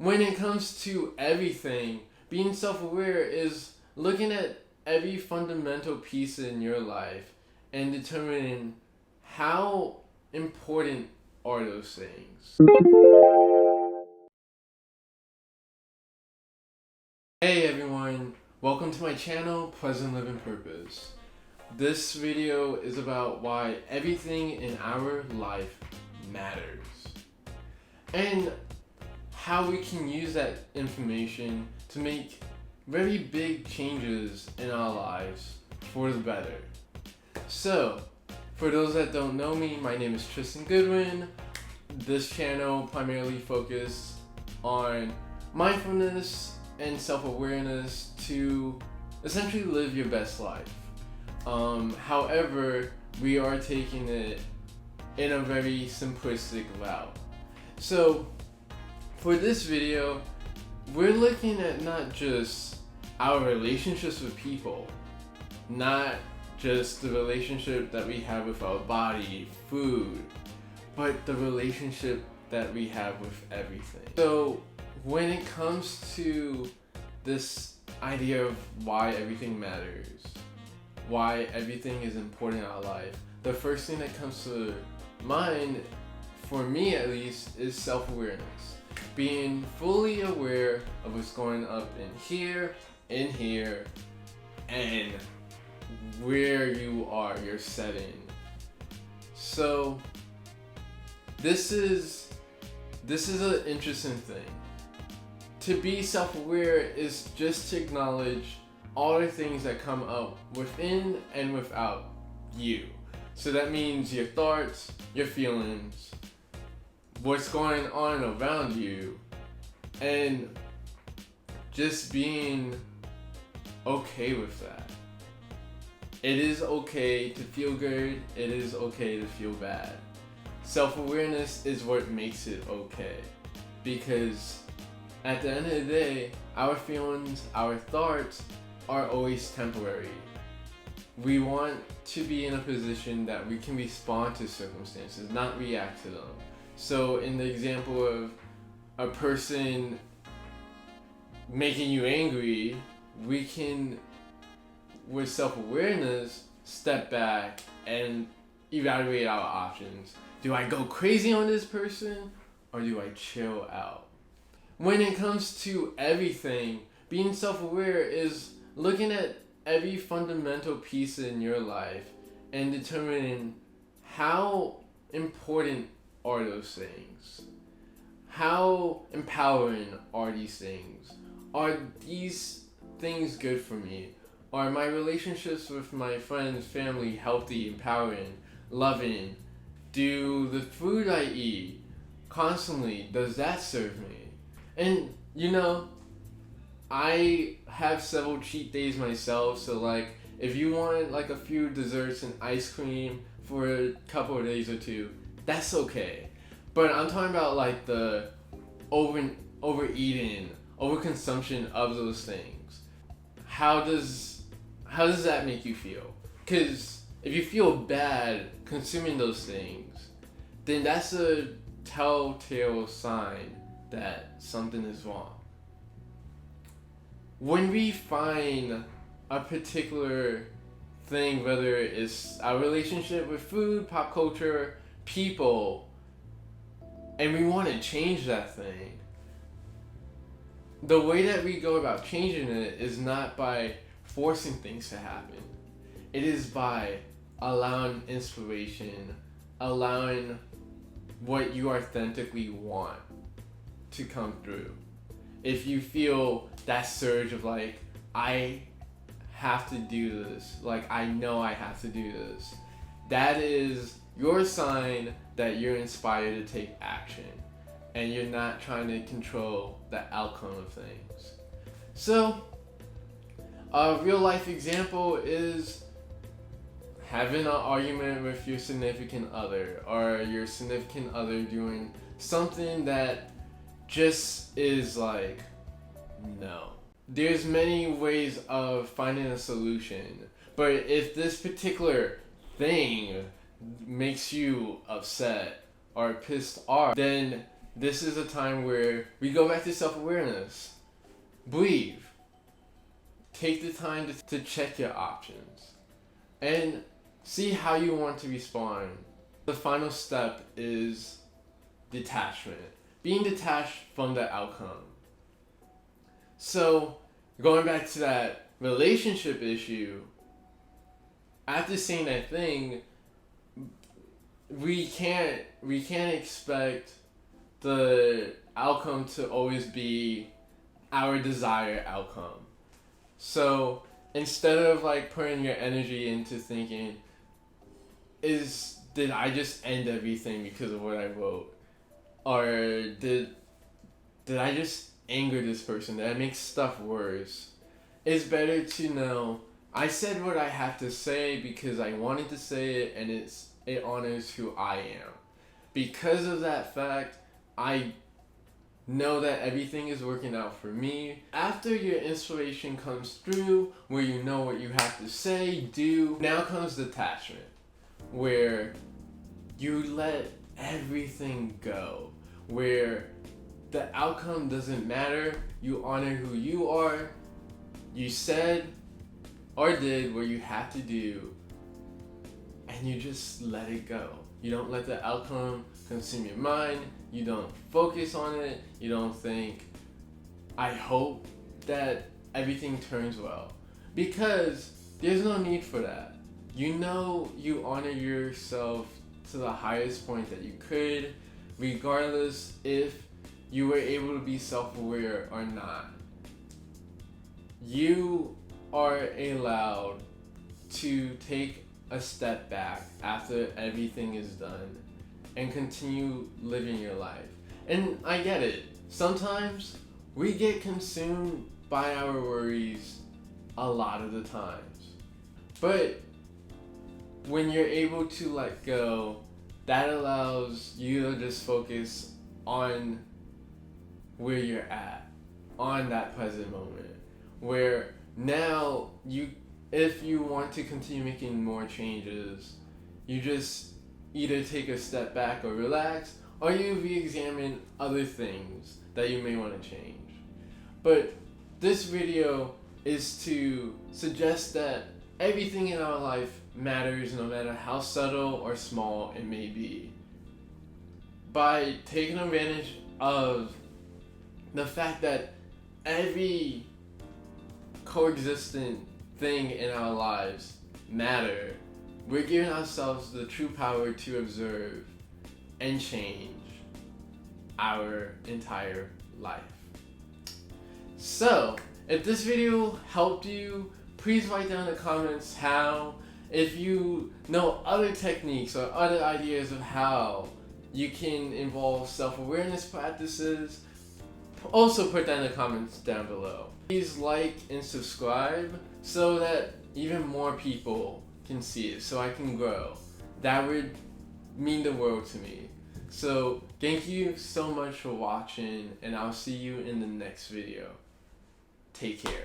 When it comes to everything, being self-aware is looking at every fundamental piece in your life and determining how important are those things. Hey everyone, welcome to my channel, Pleasant Living Purpose. This video is about why everything in our life matters and how we can use that information to make very big changes in our lives for the better. So, for those that don't know me, my name is Tristan Goodwin. This channel primarily focuses on mindfulness and self-awareness to essentially live your best life. However, we are taking it in a very simplistic route. So, for this video, we're looking at not just our relationships with people, not just the relationship that we have with our body, food, but the relationship that we have with everything. So when it comes to this idea of why everything matters, why everything is important in our life, the first thing that comes to mind, for me at least, is self-awareness. Being fully aware of what's going up in here, and where you are, your setting. So this is an interesting thing. To be self-aware is just to acknowledge all the things that come up within and without you. So that means your thoughts, your feelings, what's going on around you, and just being okay with that. It is okay to feel good, it is okay to feel bad. Self-awareness is what makes it okay, because at the end of the day, our feelings, our thoughts are always temporary. We want to be in a position that we can respond to circumstances, not react to them. So in the example of a person making you angry, we can, with self-awareness, step back and evaluate our options. Do I go crazy on this person, or do I chill out? When it comes to everything, being self-aware is looking at every fundamental piece in your life and determining how important are those things. How empowering are these things? Are these things good for me? Are my relationships with my friends, family healthy, empowering, loving? Do the food I eat constantly, does that serve me? And I have several cheat days myself, so like if you want like a few desserts and ice cream for a couple of days or two, that's okay. But I'm talking about like the overeating, overconsumption of those things. How does that make you feel? Because if you feel bad consuming those things, then that's a telltale sign that something is wrong. When we find a particular thing, whether it's our relationship with food, pop culture, people, and we want to change that thing, the way that we go about changing it is not by forcing things to happen. It is by allowing inspiration, allowing what you authentically want to come through. If you feel that surge of like, I have to do this, like I know I have to do this, that is your sign that you're inspired to take action and you're not trying to control the outcome of things. So a real life example is having an argument with your significant other, or your significant other doing something that just is like, no. There's many ways of finding a solution, but if this particular thing makes you upset or pissed off, then this is a time where we go back to self-awareness. Breathe. Take the time to check your options and see how you want to respond. The final step is detachment. Being detached from the outcome. So, going back to that relationship issue, after saying that thing, we can't expect the outcome to always be our desired outcome. So instead of like putting your energy into thinking, did I just end everything because of what I wrote? Or did I just anger this person? Did I make stuff worse? It's better to know I said what I have to say because I wanted to say it, and it honors who I am. Because of that fact, I know that everything is working out for me. After your inspiration comes through, where you know what you have to say, do, now comes detachment, where you let everything go, where the outcome doesn't matter, you honor who you are, you said or did what you have to do, and you just let it go. You don't let the outcome consume your mind. You don't focus on it. You don't think, I hope that everything turns well. Because there's no need for that. You know you honor yourself to the highest point that you could, regardless if you were able to be self-aware or not. You are allowed to take a step back after everything is done and continue living your life. And I get it. Sometimes we get consumed by our worries a lot of the times. But when you're able to let go, that allows you to just focus on where you're at, on that present moment, where now if you want to continue making more changes, you just either take a step back or relax, or you re-examine other things that you may want to change. But this video is to suggest that everything in our life matters, no matter how subtle or small it may be. By taking advantage of the fact that every coexistent thing in our lives matter, we're giving ourselves the true power to observe and change our entire life. So, if this video helped you, please write down in the comments how. If you know other techniques or other ideas of how you can involve self-awareness practices, also put that in the comments down below. Please like and subscribe so that even more people can see it, so I can grow. That would mean the world to me. So thank you so much for watching, and I'll see you in the next video. Take care.